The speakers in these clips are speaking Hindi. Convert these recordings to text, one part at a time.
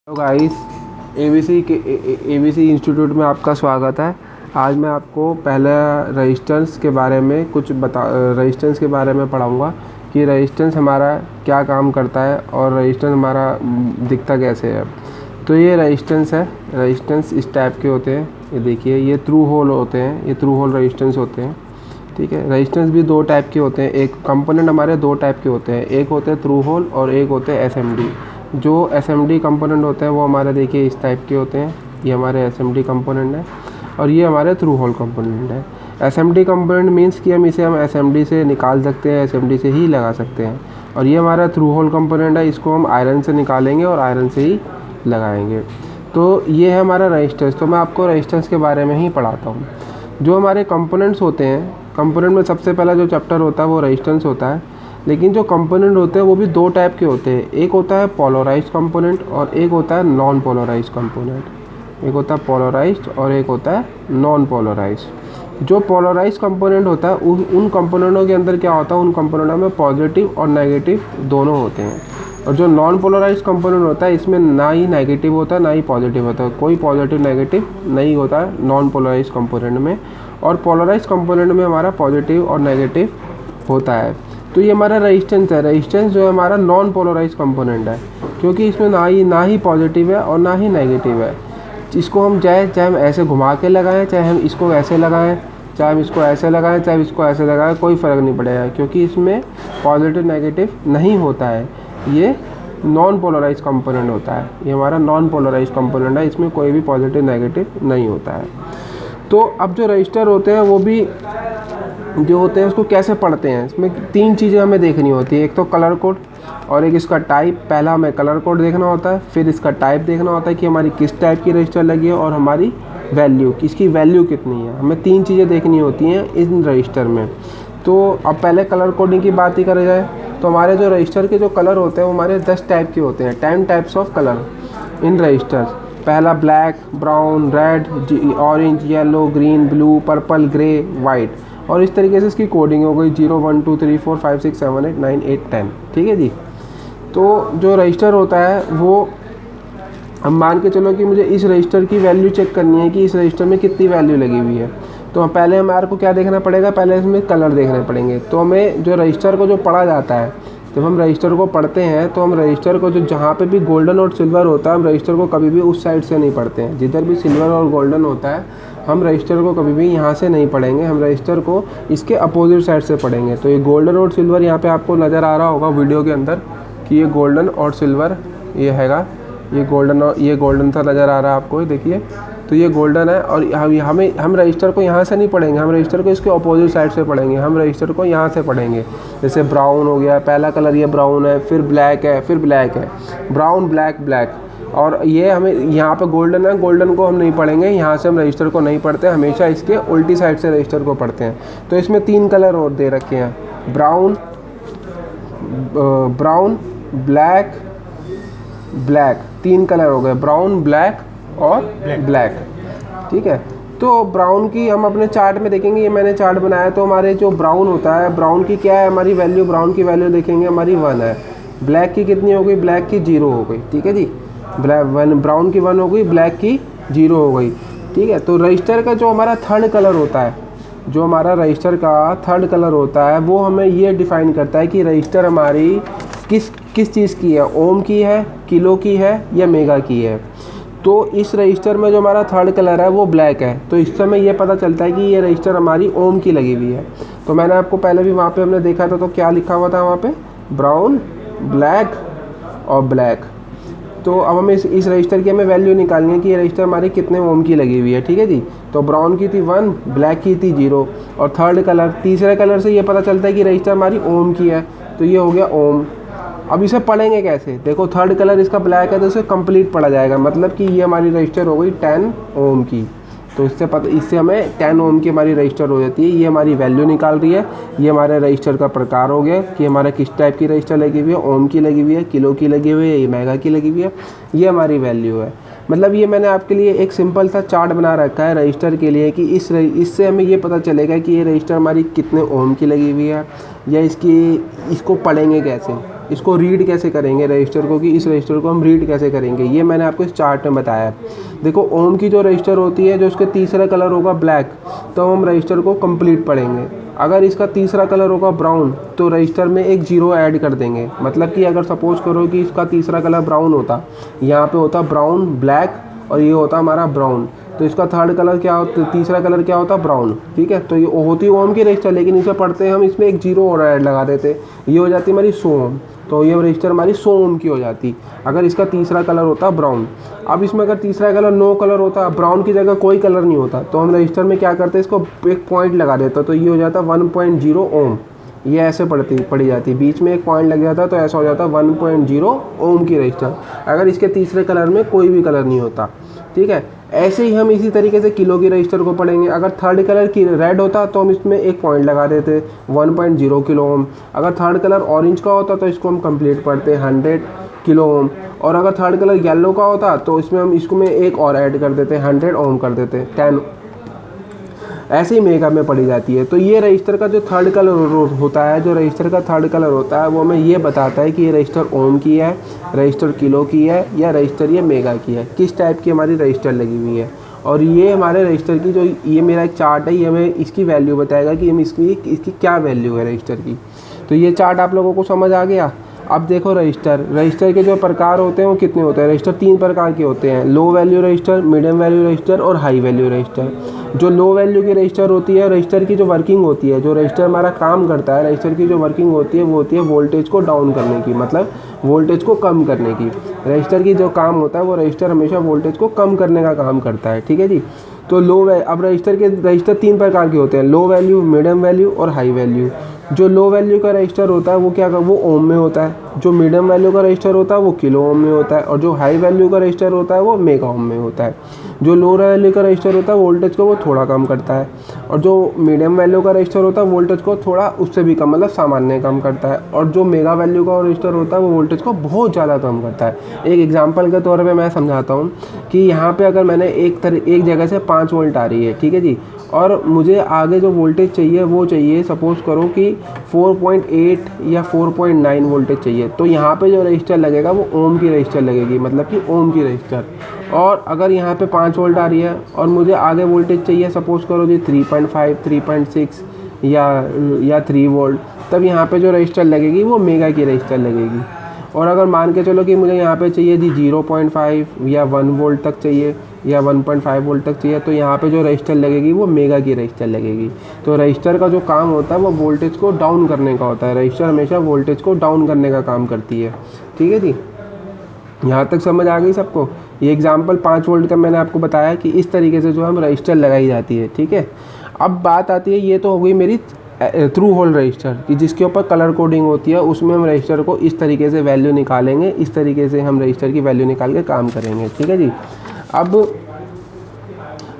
हेलो गाइस, एबीसी इंस्टीट्यूट में आपका स्वागत है। आज मैं आपको पहले रेजिस्टेंस के बारे में रेजिस्टेंस के बारे में पढ़ाऊँगा कि रेजिस्टेंस हमारा क्या काम करता है और रेजिस्टेंस हमारा दिखता कैसे है। तो ये रेजिस्टेंस है। रेजिस्टेंस इस टाइप के होते हैं। ये देखिए, ये थ्रू होल होते हैं, ये थ्रू होल रेजिस्टेंस होते हैं। ठीक है। रेजिस्टेंस भी दो टाइप के होते हैं। एक कंपोनेंट हमारे दो टाइप के होते हैं, एक होते हैं थ्रू होल और एक होते हैं एसएमडी। जो एसएमडी कंपोनेंट होते हैं वो हमारे देखिए इस टाइप के होते हैं। ये हमारे एसएमडी कंपोनेंट है और ये हमारे थ्रू होल कंपोनेंट है। एसएमडी कंपोनेंट मींस कि हम एसएमडी से निकाल सकते हैं, एसएमडी से ही लगा सकते हैं। और ये हमारा थ्रू होल कंपोनेंट है, इसको हम आयरन से निकालेंगे और आयरन से ही लगाएंगे। तो ये है हमारा रेजिस्टेंस। तो मैं आपको रेजिस्टेंस के बारे में ही पढ़ाता हूँ। जो हमारे कंपोनेंट्स होते हैं, कंपोनेंट में सबसे पहला जो चैप्टर होता है वो रेजिस्टेंस होता है। लेकिन जो कंपोनेंट होते हैं वो भी दो टाइप के होते हैं। एक होता है पोलराइज्ड कंपोनेंट और एक होता है नॉन पोलराइज्ड कंपोनेंट। एक होता है पोलराइज्ड और एक होता है नॉन पोलराइज्ड। जो पोलराइज्ड कंपोनेंट होता है उन कंपोनेंटों के अंदर क्या होता है, उन कंपोनेंटों में पॉजिटिव और नेगेटिव दोनों होते हैं। और जो नॉन पोलराइज्ड कंपोनेंट होता है इसमें ना ही नेगेटिव होता है ना ही पॉजिटिव होता है, कोई पॉजिटिव नेगेटिव नहीं होता है नॉन पोलराइज्ड कंपोनेंट में। और पोलराइज्ड कंपोनेंट में हमारा पॉजिटिव और नेगेटिव होता है। तो ये हमारा रेजिस्टेंस है। रेजिस्टेंस जो है हमारा नॉन पोलराइज्ड कंपोनेंट है, क्योंकि इसमें ना ही पॉजिटिव है और ना ही नेगेटिव है। इसको हम चाहे हम ऐसे घुमा के लगाएं, चाहे हम इसको ऐसे लगाएं, चाहे हम इसको ऐसे लगाएं, चाहे इसको ऐसे लगाएं, कोई फ़र्क नहीं पड़ेगा, क्योंकि इसमें पॉजिटिव नेगेटिव नहीं होता है। ये नॉन पोलराइज्ड कंपोनेंट होता है। ये हमारा नॉन पोलराइज्ड कंपोनेंट है, इसमें कोई भी पॉजिटिव नेगेटिव नहीं होता है। तो अब जो रजिस्टर होते हैं वो भी जो होते हैं उसको कैसे पढ़ते हैं, इसमें तीन चीज़ें हमें देखनी होती है। एक तो कलर कोड और एक इसका टाइप। पहला हमें कलर कोड देखना होता है, फिर इसका टाइप देखना होता है कि हमारी किस टाइप की रजिस्टर लगी है और हमारी वैल्यू, इसकी वैल्यू कितनी है। हमें तीन चीज़ें देखनी होती हैं इन रजिस्टर में। तो अब पहले कलर कोडिंग की बात ही करी जाए तो हमारे जो रजिस्टर के जो कलर होते हैं वो हमारे 10 टाइप के होते हैं, 10 types of colour in registers. पहला black, brown, red, orange, yellow, green, blue, purple, grey, white. और इस तरीके से इसकी कोडिंग हो गई 0 1 2 3 4 5 6 7 8 9 8 10। ठीक है जी। तो जो रजिस्टर होता है वो हम मान के चलो कि मुझे इस रजिस्टर की वैल्यू चेक करनी है कि इस रजिस्टर में कितनी वैल्यू लगी हुई है। तो पहले हमारे को क्या देखना पड़ेगा, पहले इसमें कलर देखने पड़ेंगे। तो हमें जो रजिस्टर को जो पढ़ा जाता है, जब हम रजिस्टर को पढ़ते हैं तो हम रजिस्टर को जो जहाँ पे भी गोल्डन और सिल्वर होता है हम रजिस्टर को कभी भी उस साइड से नहीं पढ़ते हैं। जिधर भी सिल्वर और गोल्डन होता है हम रजिस्टर को कभी भी यहाँ से नहीं पढ़ेंगे, हम रजिस्टर को इसके अपोजिट साइड से पढ़ेंगे। तो ये गोल्डन और सिल्वर यहाँ पे आपको नज़र आ रहा होगा वीडियो के अंदर कि ये गोल्डन और सिल्वर ये हैगा, ये गोल्डन सा नज़र आ रहा है आपको, देखिए। तो ये गोल्डन है और हम रजिस्टर को यहाँ से नहीं पढ़ेंगे, हम रजिस्टर को इसके अपोजिट साइड से पढ़ेंगे। हम रजिस्टर को यहाँ से पढ़ेंगे। जैसे ब्राउन हो गया, पहला कलर ये ब्राउन है, फिर ब्लैक है, फिर ब्लैक है, ब्राउन, ब्लैक, ब्लैक। और ये हमें यहाँ पे गोल्डन है, गोल्डन को हम नहीं पढ़ेंगे, यहाँ से हम रजिस्टर को नहीं पढ़ते, हमेशा इसके उल्टी साइड से रजिस्टर को पढ़ते हैं। तो इसमें तीन कलर और दे रखे हैं, ब्राउन, ब्लैक, ब्लैक। तीन कलर हो गए, ब्राउन, ब्लैक और ब्लैक। ठीक है। तो ब्राउन की हम अपने चार्ट में देखेंगे, ये मैंने चार्ट बनाया। तो हमारे जो ब्राउन होता है, ब्राउन की क्या है हमारी वैल्यू, ब्राउन की वैल्यू देखेंगे हमारी 1 है। ब्लैक की कितनी हो गई, ब्लैक की 0 हो गई। ठीक है जी। ब्राउन की 1 हो गई, ब्लैक की 0 हो गई। ठीक है। तो रजिस्टर का जो हमारा थर्ड कलर होता है, जो हमारा रजिस्टर का थर्ड कलर होता है वो हमें ये डिफ़ाइन करता है कि रजिस्टर हमारी किस चीज़ की है, ओम की है, किलो की है या मेगा की है। तो इस रजिस्टर में जो हमारा थर्ड कलर है वो ब्लैक है। तो इस समय ये पता चलता है कि ये रजिस्टर हमारी ओम की लगी हुई है। तो मैंने आपको पहले भी वहाँ पे हमने देखा था, तो क्या लिखा हुआ था वहाँ पे, ब्राउन, ब्लैक और ब्लैक। तो अब हमें इस रजिस्टर की हमें वैल्यू निकालनी है कि ये रजिस्टर हमारी कितने ओम की लगी हुई है। ठीक है जी। तो ब्राउन की थी 1, ब्लैक की थी 0 और थर्ड कलर, तीसरे कलर से ये पता चलता है कि रजिस्टर हमारी ओम की है। तो ये हो गया ओम। अब इसे पढ़ेंगे कैसे, देखो थर्ड कलर इसका ब्लैक है तो इसे कंप्लीट पढ़ा जाएगा, मतलब कि ये हमारी रजिस्टर हो गई 10 ओम की। तो इससे हमें 10 ओम की हमारी रजिस्टर हो जाती है। ये हमारी वैल्यू निकाल रही है। ये हमारे रजिस्टर का प्रकार हो गया कि हमारा किस टाइप की रजिस्टर लगी हुई है, ओम की लगी हुई है, किलो की लगी हुई है, ये मेगा की लगी हुई है। ये हमारी वैल्यू है। मतलब ये मैंने आपके लिए एक सिंपल सा चार्ट बना रखा है रजिस्टर के लिए कि इससे हमें ये पता चलेगा कि ये रजिस्टर हमारी कितने ओम की लगी हुई है या इसको पढ़ेंगे कैसे। इसको रीड कैसे करेंगे रजिस्टर को, कि इस रजिस्टर को हम रीड कैसे करेंगे, ये मैंने आपको इस चार्ट में बताया है। देखो ओम की जो रजिस्टर होती है, जो उसके तीसरा कलर होगा ब्लैक, तो हम रजिस्टर को कंप्लीट पढ़ेंगे। अगर इसका तीसरा कलर होगा ब्राउन, तो रजिस्टर में एक जीरो ऐड कर देंगे। मतलब कि अगर सपोज करो कि इसका तीसरा कलर ब्राउन होता, यहाँ पे होता ब्राउन ब्लैक और ये होता हमारा ब्राउन, तो इसका थर्ड कलर क्या होता, तीसरा कलर क्या होता, ब्राउन। ठीक है, तो ये होती ओम की रजिस्टर, लेकिन इसे पढ़ते हैं हम, इसमें एक जीरो और ऐड लगा देते, ये हो जाती हमारी 100 ओम। तो ये रजिस्टर हमारी 100 ओम की हो जाती अगर इसका तीसरा कलर होता ब्राउन। अब इसमें अगर तीसरा कलर नो कलर होता, ब्राउन की जगह कोई कलर नहीं होता, तो हम रजिस्टर में क्या करते हैं, इसको एक पॉइंट लगा देता, तो ये हो जाता 1.0 ओम। ये ऐसे पढ़ी जाती, बीच में एक पॉइंट लग जाता, तो ऐसा हो जाता 1.0 ओम की रजिस्टर, अगर इसके तीसरे कलर में कोई भी कलर नहीं होता। ठीक है, ऐसे ही हम इसी तरीके से किलो की रजिस्टर को पढ़ेंगे। अगर थर्ड कलर की रेड होता तो हम इसमें एक पॉइंट लगा देते 1.0 किलो ओम। अगर थर्ड कलर ऑरेंज का होता तो इसको हम कंप्लीट पढ़ते 100 किलो ओम। और अगर थर्ड कलर येलो का होता तो इसमें हम इसको में एक और ऐड कर देते 100 ओम कर देते 10। ऐसे ही मेगा में पढ़ी जाती है। तो ये रजिस्टर का जो थर्ड कलर होता है, जो रजिस्टर का थर्ड कलर होता है, वो हमें ये बताता है कि ये रजिस्टर ओम की है, रजिस्टर किलो की है, या रजिस्टर ये मेगा की है, किस टाइप की हमारी रजिस्टर लगी हुई है। और ये हमारे रजिस्टर की जो ये मेरा एक चार्ट है, ये हमें इसकी वैल्यू बताएगा कि हम इसकी क्या वैल्यू है रजिस्टर की। तो ये चार्ट आप लोगों को समझ आ गया। अब देखो रजिस्टर के जो प्रकार होते हैं वो कितने होते हैं। रजिस्टर 3 प्रकार के होते हैं, low value register, medium value register और हाई वैल्यू रजिस्टर। जो लो वैल्यू की रजिस्टर होती है, रजिस्टर की जो वर्किंग होती है, जो रजिस्टर हमारा काम करता है, रजिस्टर की जो वर्किंग होती है वो होती है वोल्टेज को डाउन करने की, मतलब वोल्टेज को कम करने की। रजिस्टर की जो काम होता है वो रजिस्टर हमेशा वोल्टेज को कम करने का काम करता है। ठीक है जी। तो अब रजिस्टर 3 प्रकार के होते हैं, लो वैल्यू, मीडियम वैल्यू और हाई वैल्यू। जो लो वैल्यू का रजिस्टर होता है वो ओम में होता है, जो मीडियम वैल्यू का रजिस्टर होता है वो किलो ओम में होता है, और जो हाई वैल्यू का रजिस्टर होता है वो मेगा ओम में होता है। जो लो वैल्यू का रजिस्टर होता है वोल्टेज को वो थोड़ा कम करता है, और जो मीडियम वैल्यू का रजिस्टर होता है वोल्टेज को थोड़ा उससे भी कम, मतलब सामान्य कम करता है, और जो मेगा वैल्यू का रजिस्टर होता है वो वोल्टेज को बहुत ज़्यादा कम करता है। एक एग्जांपल के तौर पे मैं समझाता हूँ कि यहाँ पे अगर मैंने एक जगह से 5 वोल्ट आ रही है, ठीक है जी, और मुझे आगे जो वोल्टेज चाहिए वो चाहिए, सपोज़ करो कि 4.8 या 4.9 वोल्टेज चाहिए, तो यहाँ पे जो रजिस्टर लगेगा वो ओम की रजिस्टर लगेगी, मतलब कि ओम की रजिस्टर। और अगर यहाँ पे 5 वोल्ट आ रही है और मुझे आगे वोल्टेज चाहिए, सपोज़ करो जी 3.5, 3.6 या 3 वोल्ट, तब यहाँ पे जो रजिस्टर लगेगी वो मेगा की रजिस्टर लगेगी। और अगर मान के चलो कि मुझे यहाँ पे चाहिए जी 0.5 या 1 वोल्ट तक चाहिए, या 1.5 वोल्ट तक चाहिए, तो यहाँ पे जो रजिस्टर लगेगी वो मेगा की रजिस्टर लगेगी। तो रजिस्टर का जो काम होता है वो वोल्टेज को डाउन करने का होता है। रजिस्टर हमेशा वोल्टेज को डाउन करने का काम करती है। ठीक है जी, यहाँ तक समझ आ गई सबको। ये एग्जाम्पल 5 वोल्ट का मैंने आपको बताया कि इस तरीके से जो हम रजिस्टर लगाई जाती है। ठीक है, अब बात आती है, ये तो हो गई मेरी थ्रू होल रजिस्टर कि जिसके ऊपर कलर कोडिंग होती है, उसमें हम रजिस्टर को इस तरीके से वैल्यू निकालेंगे, इस तरीके से हम रजिस्टर की वैल्यू निकाल के काम करेंगे। ठीक है जी। अब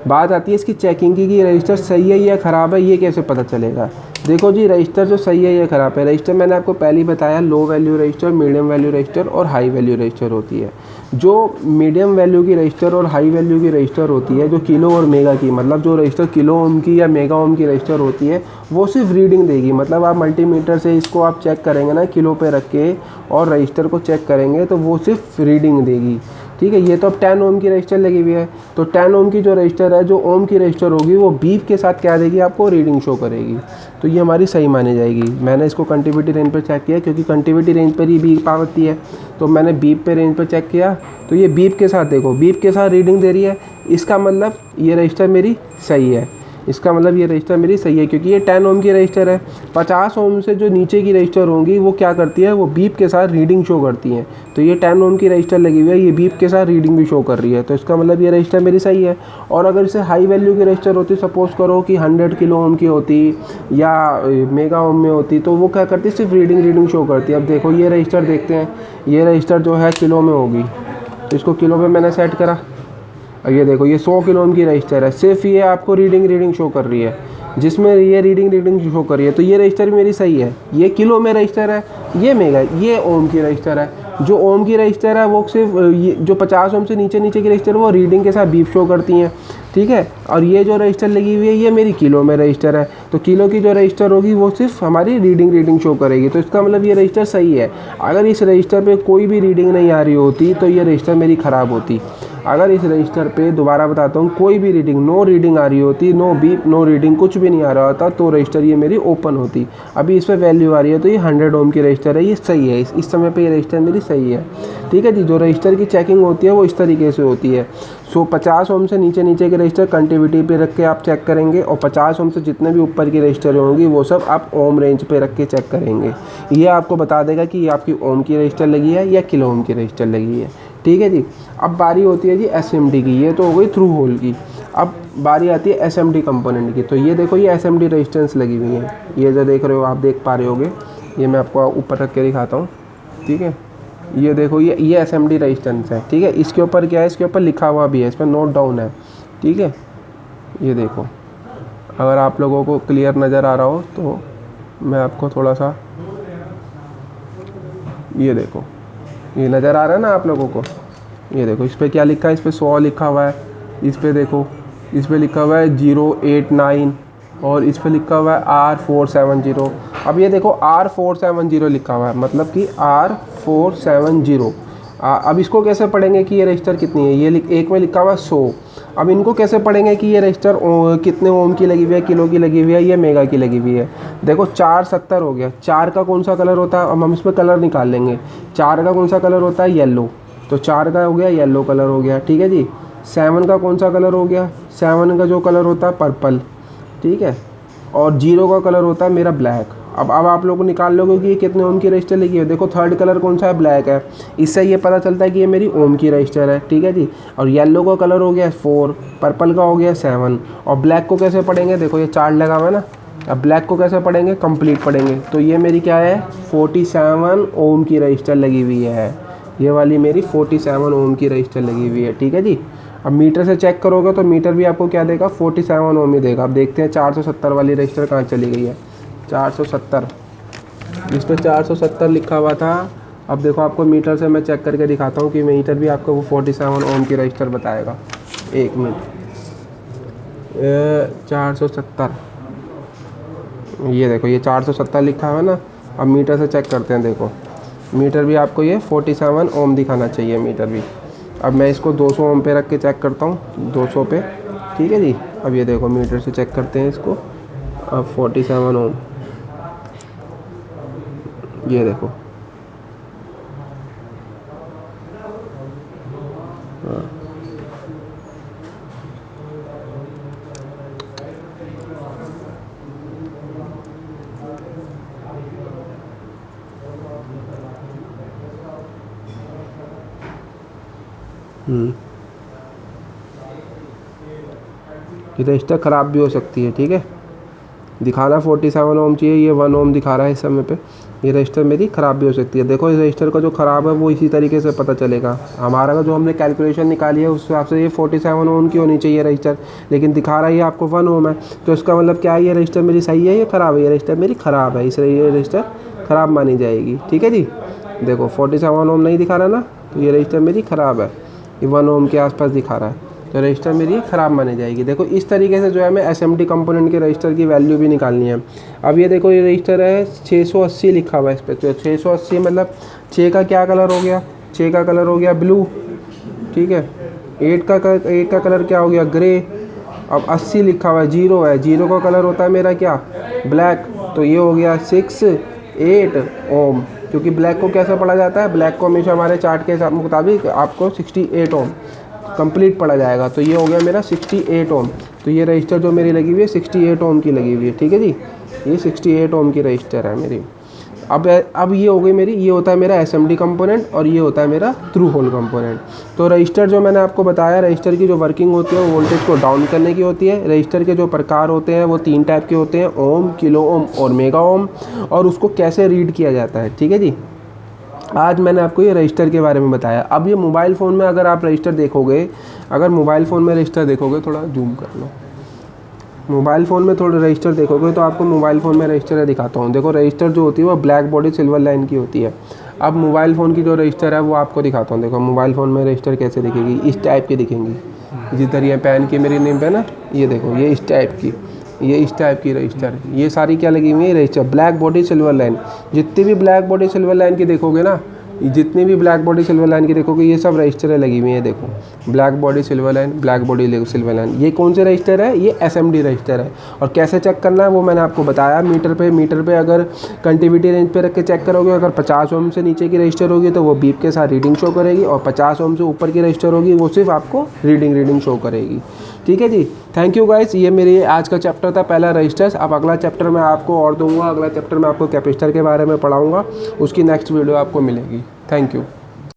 बात आती है इसकी चेकिंग की, रजिस्टर सही है या ख़राब है, ये कैसे पता चलेगा। देखो जी, रजिस्टर जो सही है या ख़राब है, रजिस्टर मैंने आपको पहले ही बताया, low value register, medium value register और हाई वैल्यू रजिस्टर होती है। जो मीडियम वैल्यू की रजिस्टर और हाई वैल्यू की रजिस्टर होती है, जो किलो और मेगा की, मतलब जो रजिस्टर किलो ओम की या मेगा ओम की रजिस्टर होती है, वो सिर्फ रीडिंग देगी। मतलब आप मल्टीमीटर से इसको आप चेक करेंगे ना, किलो पे रख के और रजिस्टर को चेक करेंगे तो वो सिर्फ रीडिंग देगी। ठीक है, ये तो अब 10 ओम की रजिस्टर लगी हुई है, तो 10 ओम की जो रजिस्टर है, जो ओम की रजिस्टर होगी, वो बीप के साथ क्या देगी, आपको रीडिंग शो करेगी। तो ये हमारी सही मानी जाएगी। मैंने इसको कंटिविटी रेंज पर चेक किया, क्योंकि कंटिविटी रेंज पर ही बीप आती है, तो मैंने बीप पे रेंज पर चेक किया, तो ये बीप के साथ, देखो बीप के साथ रीडिंग दे रही है, इसका मतलब ये रजिस्टर मेरी सही है। इसका मतलब ये रजिस्टर मेरी सही है, क्योंकि ये 10 ओम की रजिस्टर है। 50 ओम से जो नीचे की रजिस्टर होंगी वो क्या करती है, वो बीप के साथ रीडिंग शो करती हैं। तो ये 10 ओम की रजिस्टर लगी हुई है, ये बीप के साथ रीडिंग भी शो कर रही है, तो इसका मतलब ये रजिस्टर मेरी सही है। और अगर इसे हाई वैल्यू की रजिस्टर होती, सपोज़ करो कि 100 किलो ओम की होती या मेगा ओम में होती, तो वो क्या करती, सिर्फ रीडिंग शो करती है। अब देखो ये रजिस्टर देखते हैं, ये रजिस्टर जो है किलो में होगी, तो इसको किलो में मैंने सेट करा। अब ये देखो, ये 100 किलो ओम की रजिस्टर है, सिर्फ ये आपको रीडिंग शो कर रही है, जिसमें ये रीडिंग शो कर रही है, तो ये रजिस्टर भी मेरी सही है। ये किलो में रजिस्टर है, ये मेगा, ये ओम की रजिस्टर है, जो ओम की रजिस्टर है वो सिर्फ ये जो 50 ओम से नीचे नीचे की रजिस्टर वो रीडिंग के साथ बीप शो करती हैं, ठीक है। और ये जो रजिस्टर लगी हुई है ये मेरी किलो में रजिस्टर है, तो किलो की जो रजिस्टर होगी वो सिर्फ हमारी रीडिंग शो करेगी। तो इसका मतलब ये रजिस्टर सही है। अगर इस रजिस्टर पे कोई भी रीडिंग नहीं आ रही होती तो ये रजिस्टर मेरी ख़राब होती। अगर इस रजिस्टर पे दोबारा बताता हूँ कोई भी नो रीडिंग आ रही होती, नो बीप नो रीडिंग कुछ भी नहीं आ रहा होता, तो रजिस्टर ये मेरी ओपन होती। अभी इस पर वैल्यू आ रही है तो ये 100 ओम की रजिस्टर है, ये सही है। इस समय पे ये रजिस्टर मेरी सही है, ठीक है जी। जो रजिस्टर की चेकिंग होती है वो इस तरीके से होती है। 50 ओम से नीचे नीचे के रजिस्टर कंटिन्यूटी पे रख के आप चेक करेंगे, और 50 ओम से जितने भी ऊपर की रजिस्टर होंगी वो सब आप ओम रेंज पे रख के चेक करेंगे। ये आपको बता देगा कि ये आपकी ओम की रजिस्टर लगी है या किलो ओम की रजिस्टर लगी है, ठीक है जी। अब बारी होती है जी एसएमडी की, ये तो हो गई थ्रू होल की। अब बारी आती है एसएमडी कंपोनेंट की। तो ये देखो ये एसएमडी रेजिस्टेंस लगी हुई है, ये जो देख रहे हो आप देख पा रहे होगे, ये मैं आपको ऊपर रख के दिखाता हूँ, ठीक है। ये देखो ये एसएमडी रेजिस्टेंस है, ठीक है। इसके ऊपर क्या है, इसके ऊपर लिखा हुआ भी है, इस पर नोट डाउन है, ठीक है। ये देखो अगर आप लोगों को क्लियर नज़र आ रहा हो तो मैं आपको थोड़ा सा, ये देखो ये नज़र आ रहा है ना आप लोगों को, ये देखो इस पर क्या लिखा है, इस पर 100 लिखा हुआ है, इस पर देखो इस पर लिखा हुआ है 089 और इस पर लिखा हुआ है R470। अब ये देखो R470 लिखा हुआ है, मतलब कि R470। अब इसको कैसे पढ़ेंगे कि ये रजिस्टर कितनी है, ये एक में लिखा हुआ है 100। अब इनको कैसे पढ़ेंगे कि ये रजिस्टर कितने ओम की लगी हुई है, किलो की लगी हुई है, ये मेगा की लगी हुई है। देखो 470 हो गया, 4 का कौन सा कलर होता है, अब हम इस पर कलर निकाल लेंगे। 4 का कौन सा कलर होता है, येलो, तो 4 का हो गया येलो कलर हो गया, ठीक है जी। 7 का कौन सा कलर हो गया, 7 का जो कलर होता है पर्पल, ठीक है। और 0 का कलर होता है मेरा ब्लैक। अब आप लोग निकाल लोगे कि ये कितने ओम की रजिस्टर लगी है। देखो थर्ड कलर कौन सा है, ब्लैक है, इससे ये पता चलता है कि ये मेरी ओम की रजिस्टर है, ठीक है जी। और येलो का कलर हो गया 4, पर्पल का हो गया 7, और ब्लैक को कैसे पढ़ेंगे, देखो ये चार्ट लगा हुआ है ना। अब ब्लैक को कैसे पढ़ेंगे, कंप्लीट पढ़ेंगे। तो ये मेरी क्या है, 47 ओम की रजिस्टर लगी हुई है, ये वाली मेरी 47 ओम की रजिस्टर लगी हुई है, ठीक है जी। अब मीटर से चेक करोगे तो मीटर भी आपको क्या देगा, 47 ओम ही देगा। अब देखते हैं 470 वाली रजिस्टर कहाँ चली गई है। 470, इस पर 470 लिखा हुआ था। अब देखो आपको मीटर से मैं चेक करके दिखाता हूँ कि मीटर भी आपको वो 47 ओम की रजिस्टर बताएगा। 1 मिनट, 470, ये देखो ये 470 लिखा हुआ है ना। अब मीटर से चेक करते हैं, देखो मीटर भी आपको ये 47 ओम दिखाना चाहिए मीटर भी। अब मैं इसको 200 ओम पे रख के चेक करता हूँ, 200 पे, ठीक है जी। अब ये देखो मीटर से चेक करते हैं इसको, अब 47 ओम, ये देखो, हाँ ये रजिस्टर ख़राब भी हो सकती है, ठीक है। दिखाना 47 ओम चाहिए, ये 1 ओम दिखा रहा है इस समय पे। ये रजिस्टर मेरी ख़राब भी हो सकती है। देखो इस रजिस्टर का जो ख़राब है वो इसी तरीके से पता चलेगा। हमारा का जो हमने कैलकुलेशन निकाली है उस हिसाब से ये 47 ओम की होनी चाहिए रजिस्टर, लेकिन दिखा रहा है ये आपको 1 ओम है। तो इसका मतलब क्या है, ये रजिस्टर मेरी सही है, ये ख़राब है, ये रजिस्टर मेरी ख़राब है, इसलिए ये रजिस्टर ख़राब मानी जाएगी, ठीक है जी। देखो 47 ओम नहीं दिखा रहा ना, तो ये रजिस्टर मेरी ख़राब है, ये 1 ओम के आसपास दिखा रहा है, तो रजिस्टर मेरी ख़राब मानी जाएगी। देखो इस तरीके से जो है हमें एसएमडी कंपोनेंट के रजिस्टर की वैल्यू भी निकालनी है। अब ये देखो ये रजिस्टर है 680 लिखा हुआ है इस पर, तो 680 मतलब 6 का क्या कलर हो गया, 6 का कलर हो गया ब्लू, ठीक है। 8 का कलर क्या हो गया, ग्रे। अब 80 लिखा हुआ है, 0 है, 0 का कलर होता है मेरा क्या, ब्लैक, तो ये हो गया 68 ओम। क्योंकि ब्लैक को कैसे पढ़ा जाता है, ब्लैक को हमेशा हमारे चार्ट के मुताबिक आपको 68 ओम कंप्लीट पड़ा जाएगा। तो ये हो गया मेरा 68 ओम। तो ये रजिस्टर जो मेरी लगी हुई है 68 ओम की लगी हुई है, ठीक है जी। ये 68 ओम की रजिस्टर है मेरी। अब ये हो गई मेरी, ये होता है मेरा एसएमडी कंपोनेंट और ये होता है मेरा थ्रू होल कंपोनेंट। तो रजिस्टर जो मैंने आपको बताया, रजिस्टर की जो वर्किंग होती है वो वोल्टेज को डाउन करने की होती है। रजिस्टर के जो प्रकार होते हैं वो 3 टाइप के होते हैं, ओम, किलो ओम और मेगा ओम, और उसको कैसे रीड किया जाता है, ठीक है जी। आज मैंने आपको ये रजिस्टर के बारे में बताया। अब ये मोबाइल फ़ोन में अगर आप रजिस्टर देखोगे, अगर मोबाइल फ़ोन में रजिस्टर देखोगे, थोड़ा जूम कर लो, मोबाइल फ़ोन में थोड़ा रजिस्टर देखोगे तो आपको मोबाइल फ़ोन में रजिस्टर दिखाता हूँ। देखो रजिस्टर जो होती है वो ब्लैक बॉडी सिल्वर लाइन की होती है। अब मोबाइल फ़ोन की जो रजिस्टर है वो आपको दिखाता हूँ। देखो मोबाइल फ़ोन में रजिस्टर कैसे दिखेगी, इस टाइप की दिखेंगी। जिधर ये पेन की मेरी नेम पे ना, ये देखो ये इस टाइप की, ये इस टाइप की रजिस्टर, ये सारी क्या लगी हुई है register, black body silver line. जितनी भी ब्लैक बॉडी सिल्वर लाइन की देखोगे ना, जितनी भी ब्लैक बॉडी सिल्वर लाइन की देखोगे, ये सब रजिस्टरें लगी हुई हैं। देखो black body silver line, black body silver line, ये कौन से रजिस्टर है, ये SMD रजिस्टर है। और कैसे चेक करना है वो मैंने आपको बताया। मीटर पे अगर कंटिन्यूटी रेंज पे रख के चेक करोगे, अगर 50 ओम से नीचे की रजिस्टर होगी तो वो बीप के साथ रीडिंग शो करेगी, और 50 ओम से ऊपर की रजिस्टर होगी वो सिर्फ आपको रीडिंग शो करेगी। ठीक है जी, थैंक यू गाइस। ये मेरी आज का चैप्टर था पहला रजिस्टर्स। अब अगला चैप्टर मैं आपको और दूंगा, अगला चैप्टर मैं आपको कैपेसिटर के बारे में पढ़ाऊंगा, उसकी नेक्स्ट वीडियो आपको मिलेगी। Thank you.